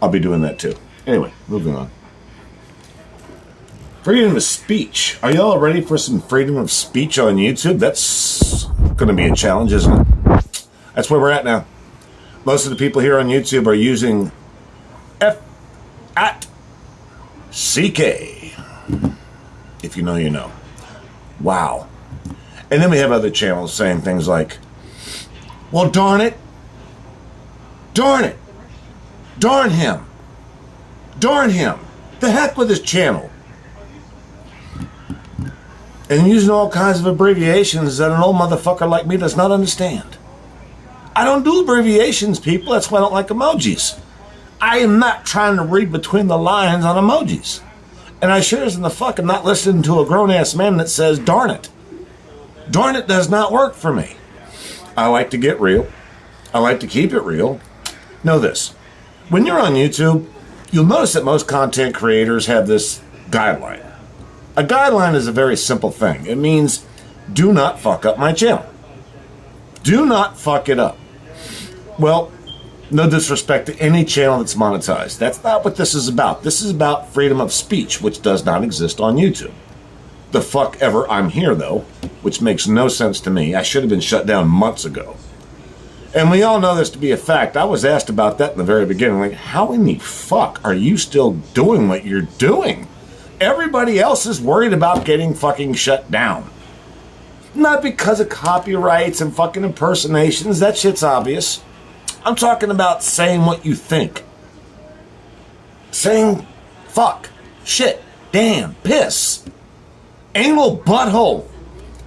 I'll be doing that too. Anyway, moving on. Freedom of speech. Are y'all ready for some freedom of speech on YouTube? That's going to be a challenge, isn't it? That's where we're at now. Most of the people here on YouTube are using F@CK. If you know, you know. Wow. And then we have other channels saying things like, well, darn it. Darn it. Darn him. Darn him. The heck with his channel. And using all kinds of abbreviations that an old motherfucker like me does not understand. I don't do abbreviations, people. That's why I don't like emojis. I am not trying to read between the lines on emojis. And I sure as in the fuck am not listening to a grown-ass man that says, darn it. Darn it does not work for me. I like to get real. I like to keep it real. Know this. When you're on YouTube, you'll notice that most content creators have this guideline. A guideline is a very simple thing. It means, do not fuck up my channel. Do not fuck it up. Well, no disrespect to any channel that's monetized. That's not what this is about. This is about freedom of speech, which does not exist on YouTube. The fuck ever I'm here, though, which makes no sense to me. I should have been shut down months ago. And we all know this to be a fact. I was asked about that in the very beginning. Like, how in the fuck are you still doing what you're doing? Everybody else is worried about getting fucking shut down. Not because of copyrights and fucking impersonations. That shit's obvious. I'm talking about saying what you think. Saying fuck, shit, damn, piss, anal butthole,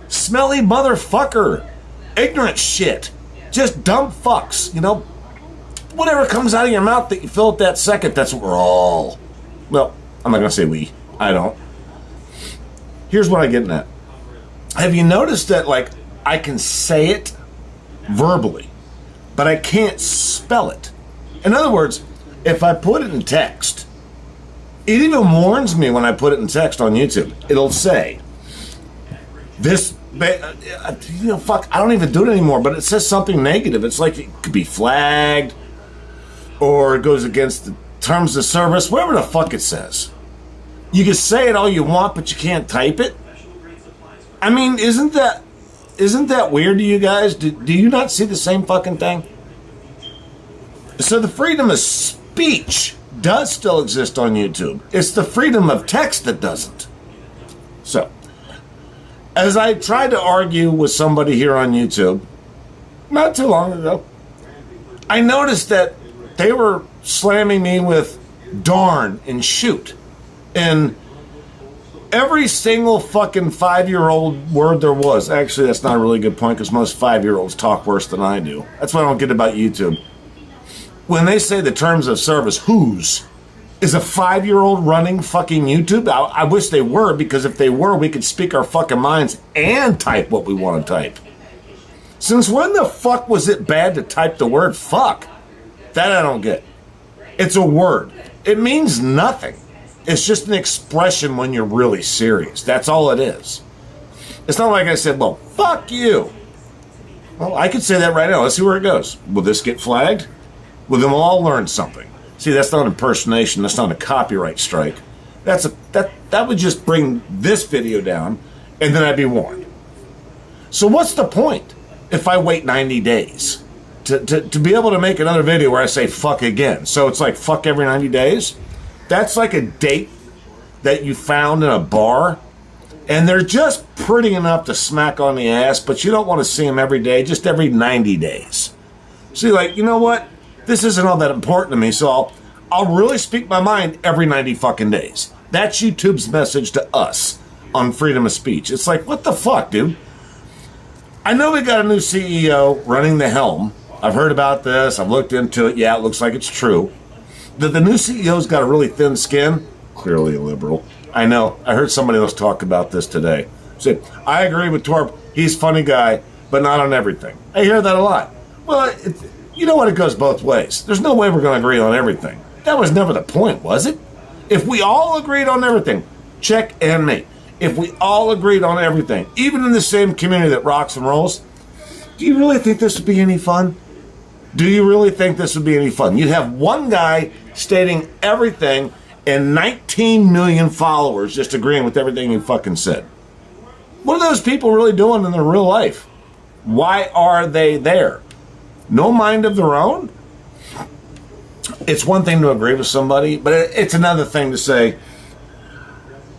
smelly motherfucker, ignorant shit, just dumb fucks, you know? Whatever comes out of your mouth that you feel at that second, that's what we're all... Well, I'm not going to say we. I don't. Here's what I'm getting at. Have you noticed that, like, I can say it verbally, but I can't spell it? In other words, if I put it in text, it even warns me when I put it in text on YouTube. It'll say, this, you know, fuck, I don't even do it anymore, but it says something negative. It's like it could be flagged, or it goes against the terms of service, whatever the fuck it says. You can say it all you want, but you can't type it. I mean, isn't that weird to you guys? Do you not see the same fucking thing? So the freedom of speech does still exist on YouTube. It's the freedom of text that doesn't. So, as I tried to argue with somebody here on YouTube, not too long ago, I noticed that they were slamming me with darn and shoot. And every single fucking 5-year-old word there was. Actually, that's not a really good point because most 5-year-olds talk worse than I do. That's what I don't get about YouTube. When they say the terms of service, whose? Is a 5-year-old running fucking YouTube? I wish they were, because if they were, we could speak our fucking minds and type what we want to type. Since when the fuck was it bad to type the word fuck? That I don't get. It's a word. It means nothing. It's just an expression when you're really serious. That's all it is. It's not like I said, well, fuck you. Well, I could say that right now. Let's see where it goes. Will this get flagged? Well, then we'll all learn something. See, that's not impersonation. That's not a copyright strike. That would just bring this video down, and then I'd be warned. So what's the point if I wait 90 days to be able to make another video where I say fuck again? So it's like fuck every 90 days? That's like a date that you found in a bar, and they're just pretty enough to smack on the ass, but you don't want to see them every day, just every 90 days. So you're like, you know what? This isn't all that important to me, so I'll really speak my mind every 90 fucking days. That's YouTube's message to us on freedom of speech. It's like, what the fuck, dude? I know we got a new CEO running the helm. I've heard about this. I've looked into it. Yeah, it looks like it's true. The new CEO's got a really thin skin. Clearly a liberal. I know. I heard somebody else talk about this today. Said, I agree with Torp. He's a funny guy, but not on everything. I hear that a lot. Well, you know what? It goes both ways. There's no way we're going to agree on everything. That was never the point, was it? If we all agreed on everything, check and me. If we all agreed on everything, even in the same community that rocks and rolls, do you really think this would be any fun? Do you really think this would be any fun? You'd have one guy stating everything and 19 million followers just agreeing with everything he fucking said. What are those people really doing in their real life? Why are they there? No mind of their own? It's one thing to agree with somebody, but it's another thing to say,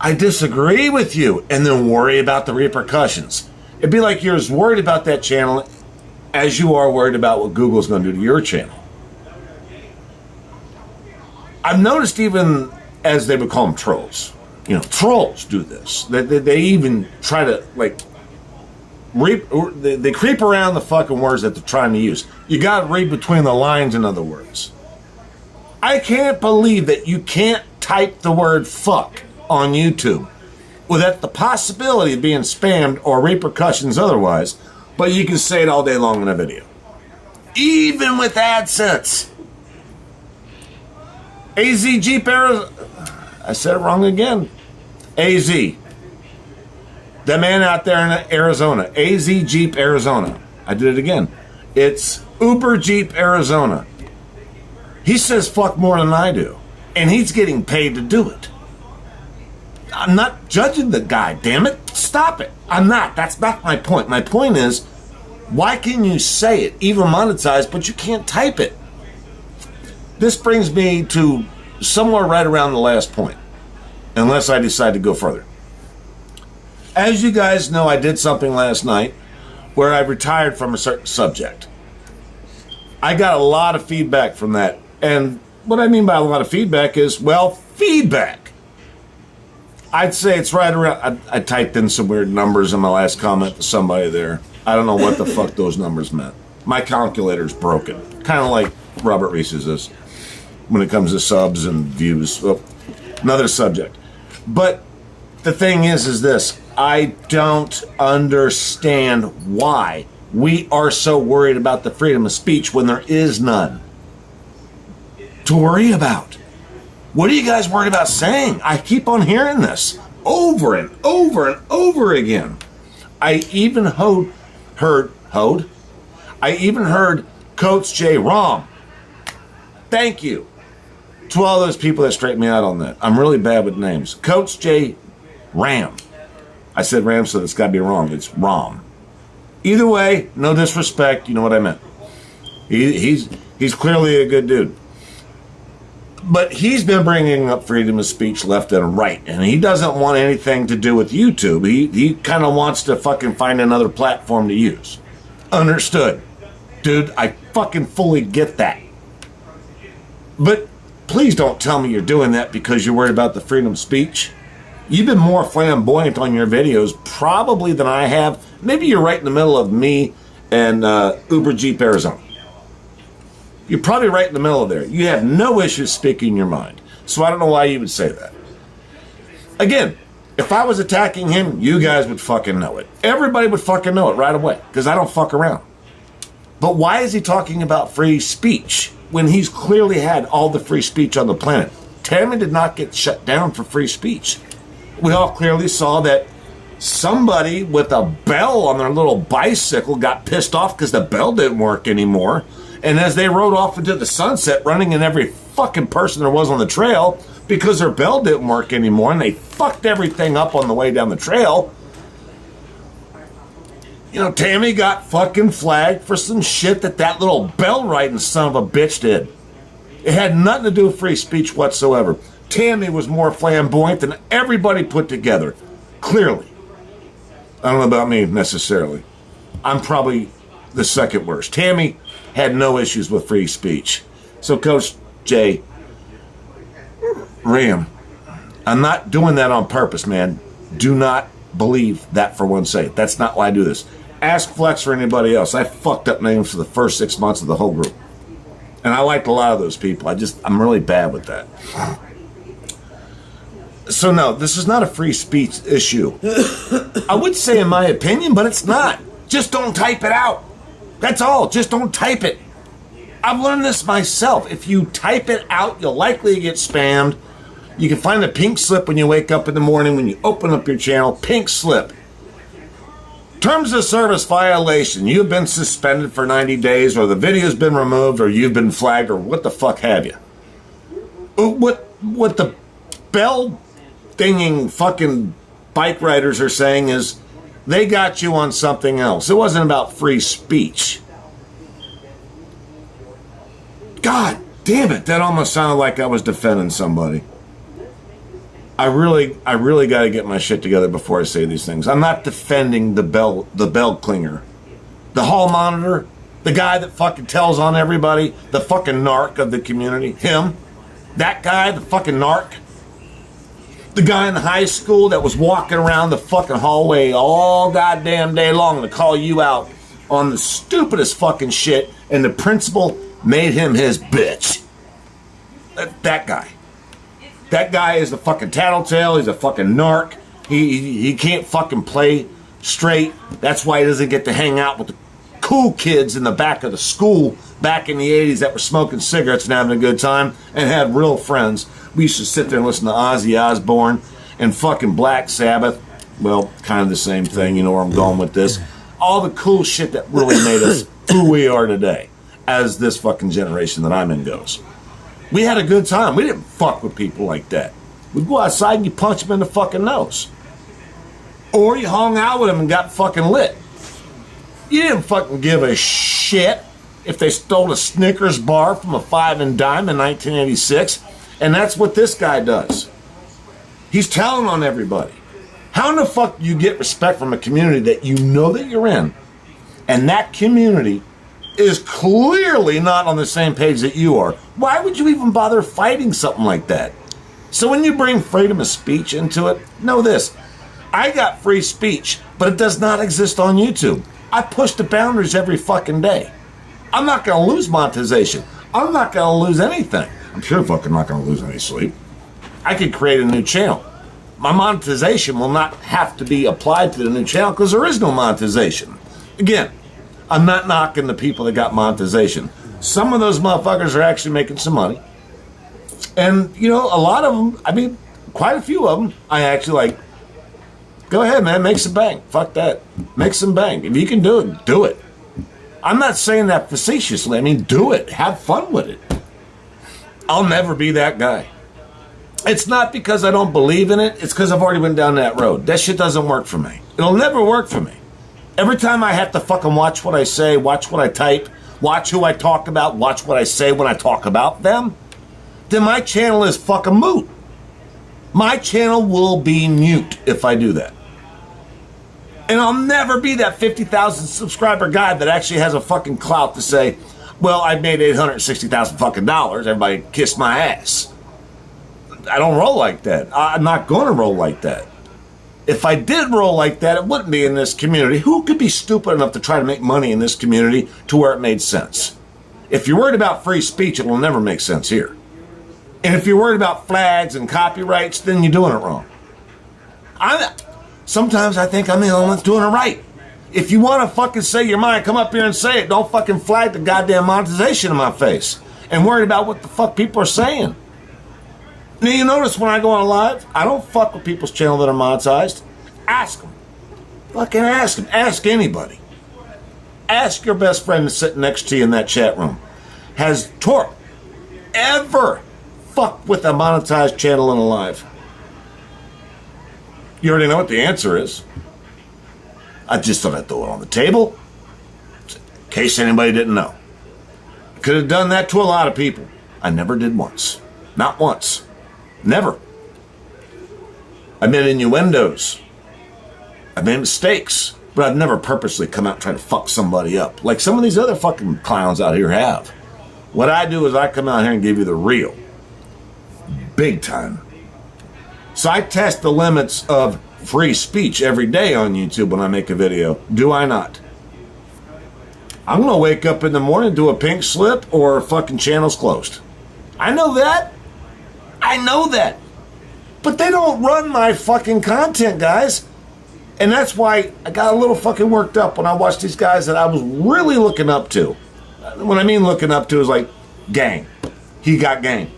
I disagree with you, and then worry about the repercussions. It'd be like you're as worried about that channel as you are worried about what Google's going to do to your channel. I've noticed even as they would call them trolls, trolls do this. They even try to, like, they creep around the fucking words that they're trying to use. You got to read between the lines, in other words. I can't believe that you can't type the word fuck on YouTube without the possibility of being spammed or repercussions otherwise, but you can say it all day long in a video. Even with AdSense. AZ Jeep Arizona. I said it wrong again. AZ. The man out there in Arizona. AZ Jeep Arizona. I did it again. It's Uber Jeep Arizona. He says fuck more than I do. And he's getting paid to do it. I'm not judging the guy, damn it. Stop it. I'm not. That's not my point. My point is, why can you say it, even monetized, but you can't type it? This brings me to somewhere right around the last point, unless I decide to go further. As you guys know, I did something last night where I retired from a certain subject. I got a lot of feedback from that. And what I mean by a lot of feedback is, well, feedback. I'd say it's right around, I typed in some weird numbers in my last comment to somebody there. I don't know what the fuck those numbers meant. My calculator's broken. Kind of like Robert Reese's is when it comes to subs and views. Well, another subject. But the thing is this. I don't understand why we are so worried about the freedom of speech when there is none to worry about. What are you guys worried about saying? I keep on hearing this over and over and over again. I even heard Coach J wrong. Thank you to all those people that straightened me out on that. I'm really bad with names. Coach J Ram. I said Ram, so it's got to be wrong. It's Rom. Either way, no disrespect. You know what I meant. He's clearly a good dude. But he's been bringing up freedom of speech left and right, and he doesn't want anything to do with YouTube. He kind of wants to fucking find another platform to use. Understood. Dude, I fucking fully get that. But please don't tell me you're doing that because you're worried about the freedom of speech. You've been more flamboyant on your videos probably than I have. Maybe you're right in the middle of me and Uber Jeep Arizona. You're probably right in the middle of there. You have no issues speaking your mind. So I don't know why you would say that. Again, if I was attacking him, you guys would fucking know it. Everybody would fucking know it right away because I don't fuck around. But why is he talking about free speech when he's clearly had all the free speech on the planet? Tammy did not get shut down for free speech. We all clearly saw that somebody with a bell on their little bicycle got pissed off because the bell didn't work anymore. And as they rode off into the sunset, running in every fucking person there was on the trail because their bell didn't work anymore, and they fucked everything up on the way down the trail. Tammy got fucking flagged for some shit that little bell riding son of a bitch did. It had nothing to do with free speech whatsoever. Tammy was more flamboyant than everybody put together. Clearly. I don't know about me necessarily. I'm probably the second worst. Tammy had no issues with free speech. So Coach J, Ram, I'm not doing that on purpose, man. Do not believe that for one second. That's not why I do this. Ask Flex or anybody else. I fucked up names for the first 6 months of the whole group. And I liked a lot of those people. I'm really bad with that. So no, this is not a free speech issue. I would say in my opinion, but it's not. Just don't type it out. That's all. Just don't type it. I've learned this myself. If you type it out, you'll likely get spammed. You can find a pink slip when you wake up in the morning when you open up your channel. Pink slip. Terms of service violation. You've been suspended for 90 days, or the video's been removed, or you've been flagged, or what the fuck have you. What the bell dinging fucking bike riders are saying is they got you on something else. It wasn't about free speech. God damn it, that almost sounded like I was defending somebody. I really got to get my shit together before I say these things. I'm not defending the bell clinger. The hall monitor, the guy that fucking tells on everybody, the fucking narc of the community, him, that guy, the fucking narc. The guy in the high school that was walking around the fucking hallway all goddamn day long to call you out on the stupidest fucking shit, and the principal made him his bitch. That guy. That guy is a fucking tattletale. He's a fucking narc. He can't fucking play straight. That's why he doesn't get to hang out with the cool kids in the back of the school back in the 80s that were smoking cigarettes and having a good time and had real friends. We used to sit there and listen to Ozzy Osbourne and fucking Black Sabbath. Well, kind of the same thing. You know where I'm going with this. All the cool shit that really made us who we are today as this fucking generation that I'm in goes. We had a good time. We didn't fuck with people like that. We'd go outside and you punch them in the fucking nose. Or you hung out with them and got fucking lit. You didn't fucking give a shit if they stole a Snickers bar from a 5 and dime in 1986. And that's what this guy does. He's telling on everybody. How in the fuck do you get respect from a community that you know that you're in, and that community is clearly not on the same page that you are? Why would you even bother fighting something like that? So when you bring freedom of speech into it, know this. I got free speech, but it does not exist on YouTube. I push the boundaries every fucking day. I'm not going to lose monetization. I'm not going to lose anything. I'm sure fucking not going to lose any sleep. I could create a new channel. My monetization will not have to be applied to the new channel because there is no monetization. Again, I'm not knocking the people that got monetization. Some of those motherfuckers are actually making some money. And, you know, a lot of them, I mean, quite a few of them, I actually like, go ahead, man, make some bank. Fuck that. Make some bank. If you can do it, do it. I'm not saying that facetiously. I mean, do it. Have fun with it. I'll never be that guy. It's not because I don't believe in it. It's because I've already went down that road. That shit doesn't work for me. It'll never work for me. Every time I have to fucking watch what I say, watch what I type, watch who I talk about, watch what I say when I talk about them, then my channel is fucking moot. My channel will be mute if I do that. And I'll never be that 50,000 subscriber guy that actually has a fucking clout to say, well, I made $860,000 fucking dollars. Everybody kissed my ass. I don't roll like that. I'm not going to roll like that. If I did roll like that, it wouldn't be in this community. Who could be stupid enough to try to make money in this community to where it made sense? If you're worried about free speech, it will never make sense here. And if you're worried about flags and copyrights, then you're doing it wrong. Sometimes I think I'm the only one that's doing it right. If you want to fucking say your mind, come up here and say it. Don't fucking flag the goddamn monetization in my face. And worried about what the fuck people are saying. Now you notice when I go on live, I don't fuck with people's channel that are monetized. Ask them. Fucking ask them. Ask anybody. Ask your best friend that's sitting next to you in that chat room. Has Torp ever fucked with a monetized channel in a live? You already know what the answer is. I just thought I'd throw it on the table in case anybody didn't know. I could have done that to a lot of people. I never did once. Not once. Never. I made innuendos. I made mistakes. But I've never purposely come out and try to fuck somebody up like some of these other fucking clowns out here have. What I do is I come out here and give you the real. Big time. So I test the limits of free speech every day on YouTube when I make a video. Do I not? I'm going to wake up in the morning, do a pink slip, or fucking channel's closed. I know that. I know that. But they don't run my fucking content, guys. And that's why I got a little fucking worked up when I watched these guys that I was really looking up to. When I mean looking up to is like gang. He got gang.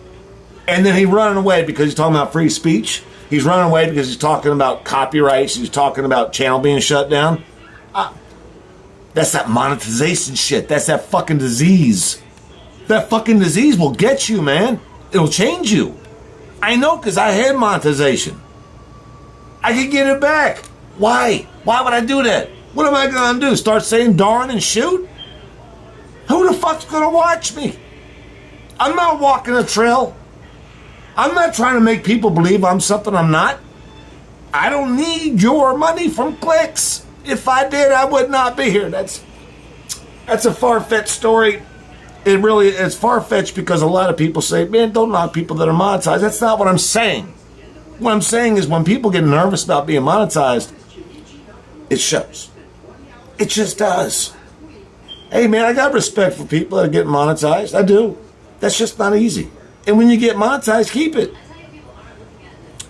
And then he running away because he's talking about free speech. He's running away because he's talking about copyrights. He's talking about channel being shut down. That's that monetization shit. That's that fucking disease. That fucking disease will get you, man. It'll change you. I know, because I had monetization. I could get it back. Why? Why would I do that? What am I going to do? Start saying darn and shoot? Who the fuck's going to watch me? I'm not walking a trail. I'm not trying to make people believe I'm something I'm not. I don't need your money from clicks. If I did, I would not be here. That's a far-fetched story. It really is far-fetched because a lot of people say, man, don't knock people that are monetized. That's not what I'm saying. What I'm saying is when people get nervous about being monetized, it shows. It just does. Hey, man, I got respect for people that are getting monetized. I do. That's just not easy. And when you get monetized, keep it.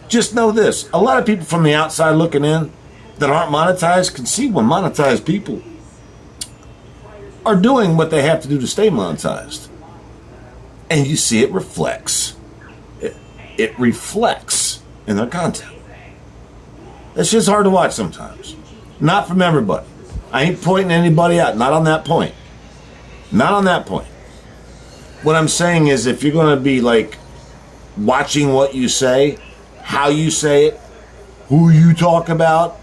Just know this. A lot of people from the outside looking in that aren't monetized can see when monetized people are doing what they have to do to stay monetized. And you see it reflects. It reflects in their content. That's just hard to watch sometimes. Not from everybody. I ain't pointing anybody out. Not on that point. Not on that point. What I'm saying is if you're going to be like watching what you say, how you say it, who you talk about.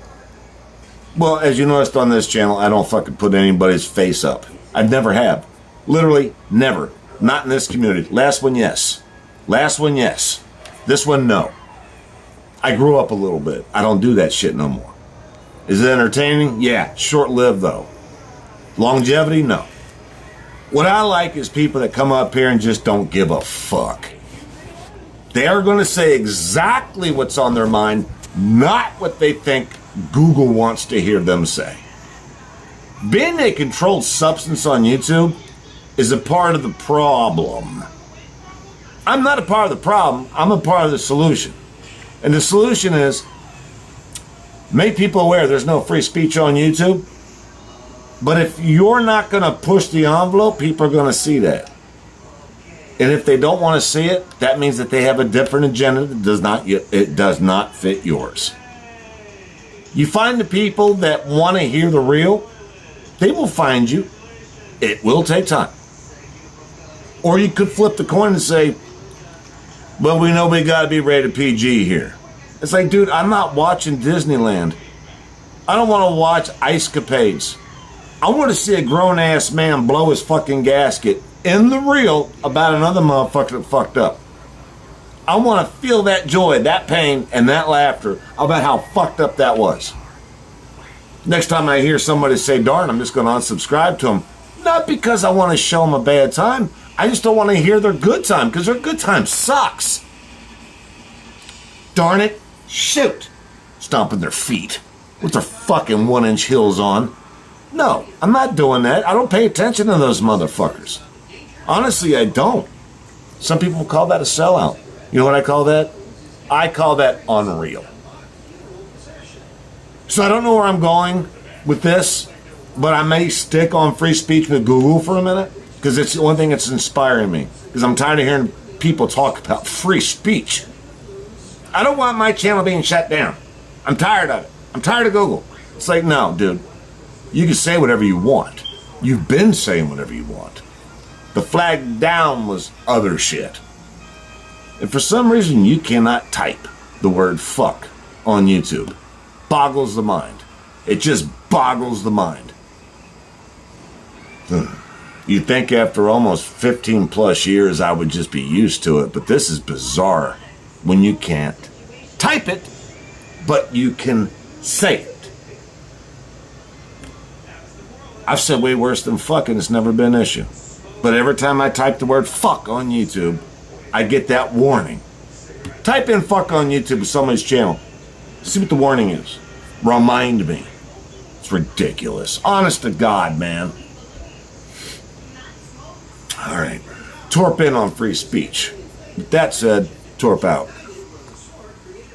Well, as you noticed on this channel, I don't fucking put anybody's face up. I never have. Literally never. Not in this community. Last one, yes. Last one, yes. This one, no. I grew up a little bit. I don't do that shit no more. Is it entertaining? Yeah. Short-lived, though. Longevity? No. What I like is people that come up here and just don't give a fuck. They are going to say exactly what's on their mind, not what they think Google wants to hear them say. Being a controlled substance on YouTube is a part of the problem. I'm not a part of the problem. I'm a part of the solution. And the solution is make people aware there's no free speech on YouTube. But if you're not going to push the envelope, people are going to see that. And if they don't want to see it, that means that they have a different agenda that does not fit yours. You find the people that want to hear the real, they will find you. It will take time. Or you could flip the coin and say, well, we know we got to be rated PG here. It's like, dude, I'm not watching Disneyland. I don't want to watch Ice Capades. I want to see a grown-ass man blow his fucking gasket in the reel about another motherfucker that fucked up. I want to feel that joy, that pain, and that laughter about how fucked up that was. Next time I hear somebody say, darn, I'm just going to unsubscribe to them. Not because I want to show them a bad time. I just don't want to hear their good time, because their good time sucks. Darn it. Shoot. Stomping their feet with their fucking 1-inch heels on. No, I'm not doing that. I don't pay attention to those motherfuckers. Honestly, I don't. Some people call that a sellout. You know what I call that? I call that unreal. So I don't know where I'm going with this, but I may stick on free speech with Google for a minute, because it's the one thing that's inspiring me, because I'm tired of hearing people talk about free speech. I don't want my channel being shut down. I'm tired of it. I'm tired of Google. It's like, no, dude. You can say whatever you want. You've been saying whatever you want. The flag down was other shit. And for some reason, you cannot type the word fuck on YouTube. Boggles the mind. It just boggles the mind. You'd think after almost 15 plus years, I would just be used to it. But this is bizarre when you can't type it, but you can say it. I've said way worse than fucking. It's never been an issue. But every time I type the word fuck on YouTube, I get that warning. Type in fuck on YouTube with somebody's channel. See what the warning is. Remind me. It's ridiculous. Honest to God, man. All right. Torp in on free speech. With that said, Torp out.